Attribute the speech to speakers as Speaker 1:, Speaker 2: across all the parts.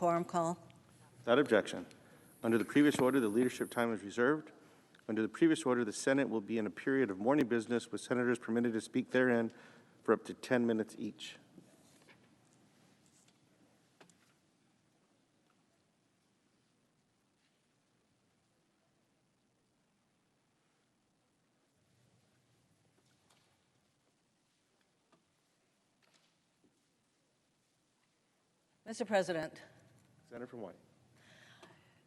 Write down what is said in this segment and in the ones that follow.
Speaker 1: Quorum call.
Speaker 2: Without objection. Under the previous order, the leadership time is reserved. Under the previous order, the Senate will be in a period of morning business with senators permitted to speak therein for up to 10 minutes each.
Speaker 1: Mr. President,
Speaker 2: Senator from White.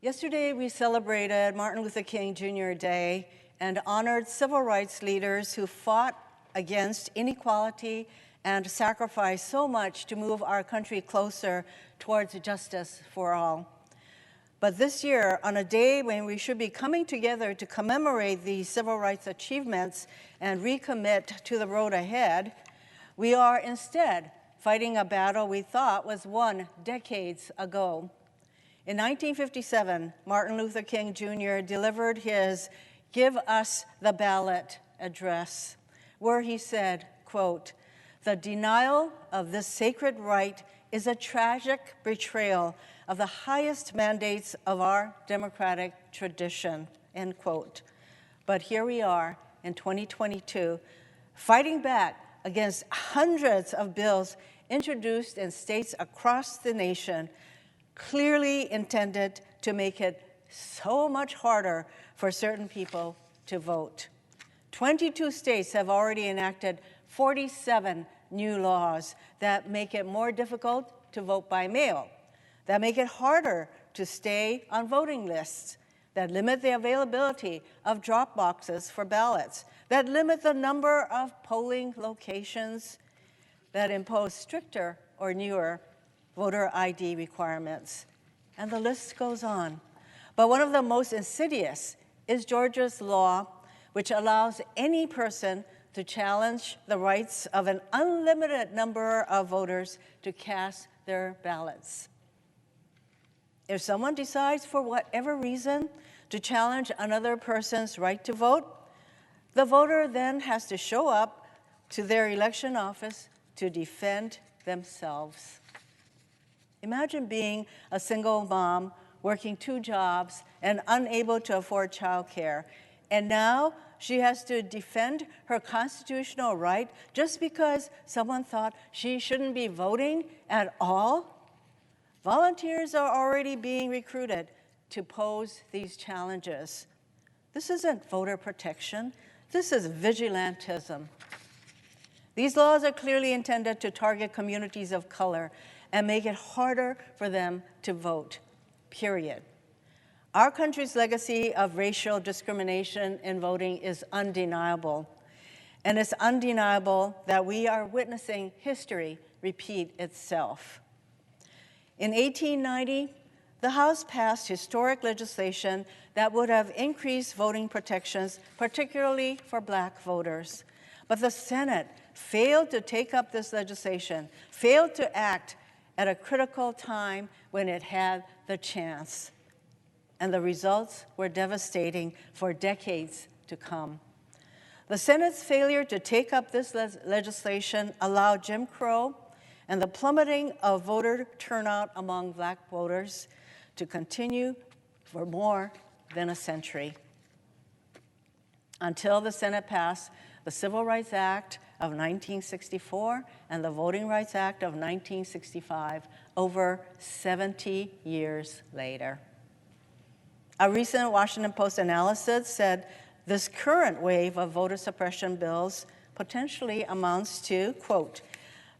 Speaker 1: yesterday we celebrated Martin Luther King Jr. Day and honored civil rights leaders who fought against inequality and sacrificed so much to move our country closer towards justice for all. But this year, on a day when we should be coming together to commemorate these civil rights achievements and recommit to the road ahead, we are instead fighting a battle we thought was won decades ago. In 1957, Martin Luther King Jr. delivered his "Give Us the Ballot" address, where he said, quote, "The denial of this sacred right is a tragic betrayal of the highest mandates of our democratic tradition," end quote. But here we are in 2022, fighting back against hundreds of bills introduced in states across the nation, clearly intended to make it so much harder for certain people to vote. 22 states have already enacted 47 new laws that make it more difficult to vote by mail, that make it harder to stay on voting lists, that limit the availability of drop boxes for ballots, that limit the number of polling locations, that impose stricter or newer voter ID requirements. And the list goes on. But one of the most insidious is Georgia's law, which allows any person to challenge the rights of an unlimited number of voters to cast their ballots. If someone decides, for whatever reason, to challenge another person's right to vote, the voter then has to show up to their election office to defend themselves. Imagine being a single mom working 2 jobs and unable to afford childcare, and now she has to defend her constitutional right just because someone thought she shouldn't be voting at all? Volunteers are already being recruited to pose these challenges. This isn't voter protection. This is vigilantism. These laws are clearly intended to target communities of color and make it harder for them to vote, period. Our country's legacy of racial discrimination in voting is undeniable. And it's undeniable that we are witnessing history repeat itself. In 1890, the House passed historic legislation that would have increased voting protections, particularly for Black voters. But the Senate failed to take up this legislation, failed to act at a critical time when it had the chance. And the results were devastating for decades to come. The Senate's failure to take up this legislation allowed Jim Crow and the plummeting of voter turnout among Black voters to continue for more than a century, until the Senate passed the Civil Rights Act of 1964 and the Voting Rights Act of 1965, over 70 years later. A recent Washington Post analysis said this current wave of voter suppression bills potentially amounts to, quote,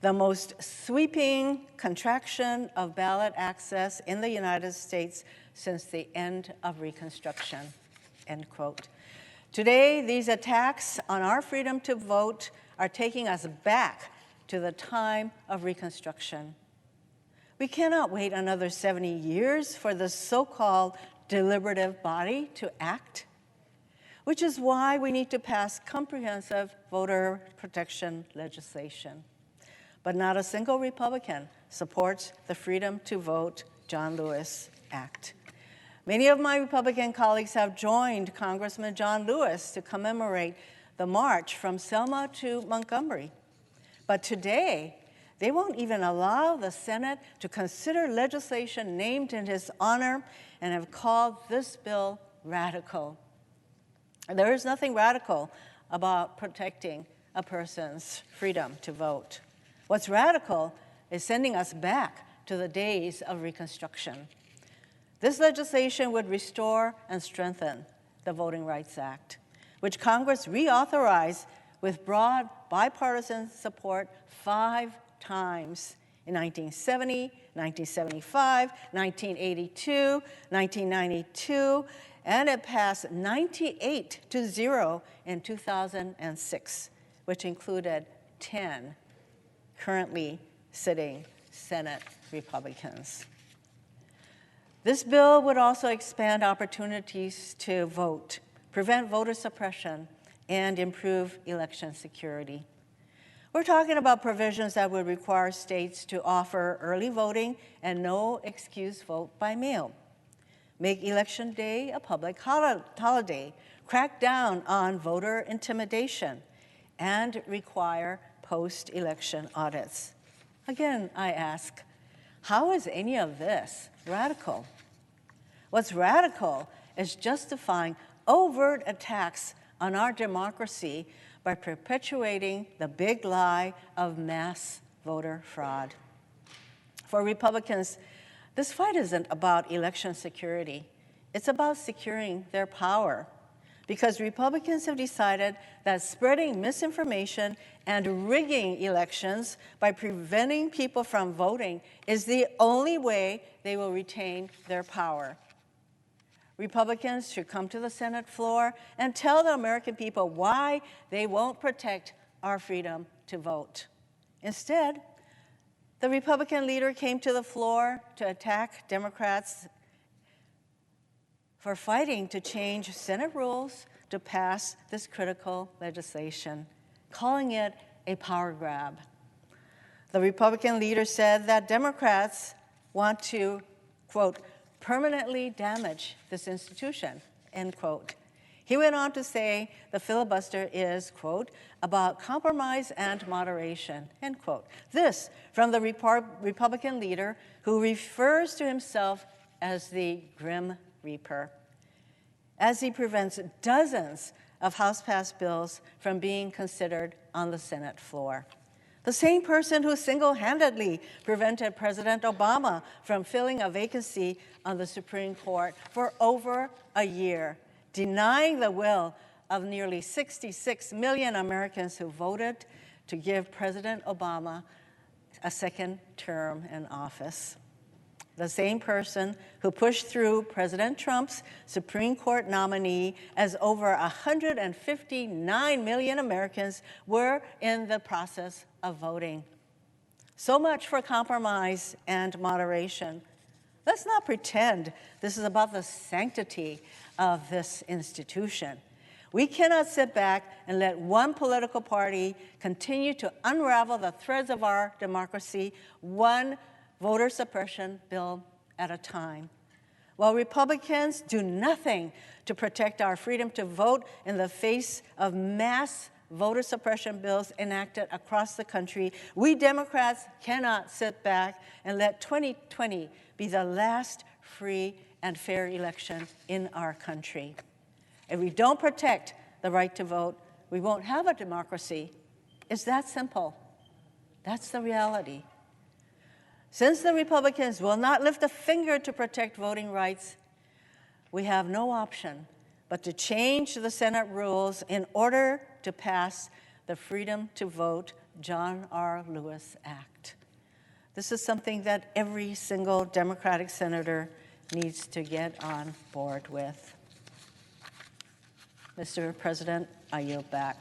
Speaker 1: "the most sweeping contraction of ballot access in the United States since the end of Reconstruction," end quote. Today, these attacks on our freedom to vote are taking us back to the time of Reconstruction. We cannot wait another 70 years for the so-called deliberative body to act, which is why we need to pass comprehensive voter protection legislation. But not a single Republican supports the Freedom to Vote John Lewis Act. Many of my Republican colleagues have joined Congressman John Lewis to commemorate the march from Selma to Montgomery. But today, They won't even allow the Senate to consider legislation named in his honor and have called this bill radical. There is nothing radical about protecting a person's freedom to vote. What's radical is sending us back to the days of Reconstruction. This legislation would restore and strengthen the Voting Rights Act, which Congress reauthorized with broad bipartisan support 5 times in 1970, 1975, 1982, 1992, and it passed 98-0 in 2006, which included 10 currently sitting Senate Republicans. This bill would also expand opportunities to vote, prevent voter suppression, and improve election security. We're talking about provisions that would require states to offer early voting and no excuse vote by mail, make Election Day a public holiday, crack down on voter intimidation, and require post-election audits. Again, I ask, how is any of this radical? What's radical is justifying overt attacks on our democracy by perpetuating the big lie of mass voter fraud. For Republicans, this fight isn't about election security. It's about securing their power, because Republicans have decided that spreading misinformation and rigging elections by preventing people from voting is the only way they will retain their power. Republicans should come to the Senate floor and tell the American people why they won't protect our freedom to vote. Instead, the Republican leader came to the floor to attack Democrats for fighting to change Senate rules to pass this critical legislation, calling it a power grab. The Republican leader said that Democrats want to, quote, permanently damage this institution, end quote. He went on to say the filibuster is, quote, about compromise and moderation, end quote. This from the Republican leader who refers to himself as the Grim Reaper, as he prevents dozens of House-passed bills from being considered on the Senate floor. The same person who single-handedly prevented President Obama from filling a vacancy on the Supreme Court for over a year, denying the will of nearly 66 million Americans who voted to give President Obama a second term in office. The same person who pushed through President Trump's Supreme Court nominee as over 159 million Americans were in the process of voting. So much for compromise and moderation. Let's not pretend this is about the sanctity of this institution. We cannot sit back and let one political party continue to unravel the threads of our democracy, one voter suppression bill at a time. While Republicans do nothing to protect our freedom to vote in the face of mass voter suppression bills enacted across the country, we Democrats cannot sit back and let 2020 be the last free and fair election in our country. If we don't protect the right to vote, we won't have a democracy. It's that simple. That's the reality. Since the Republicans will not lift a finger to protect voting rights, we have no option but to change the Senate rules in order to pass the Freedom to Vote John R. Lewis Act. This is something that every single Democratic senator needs to get on board with. Mr. President, I yield back.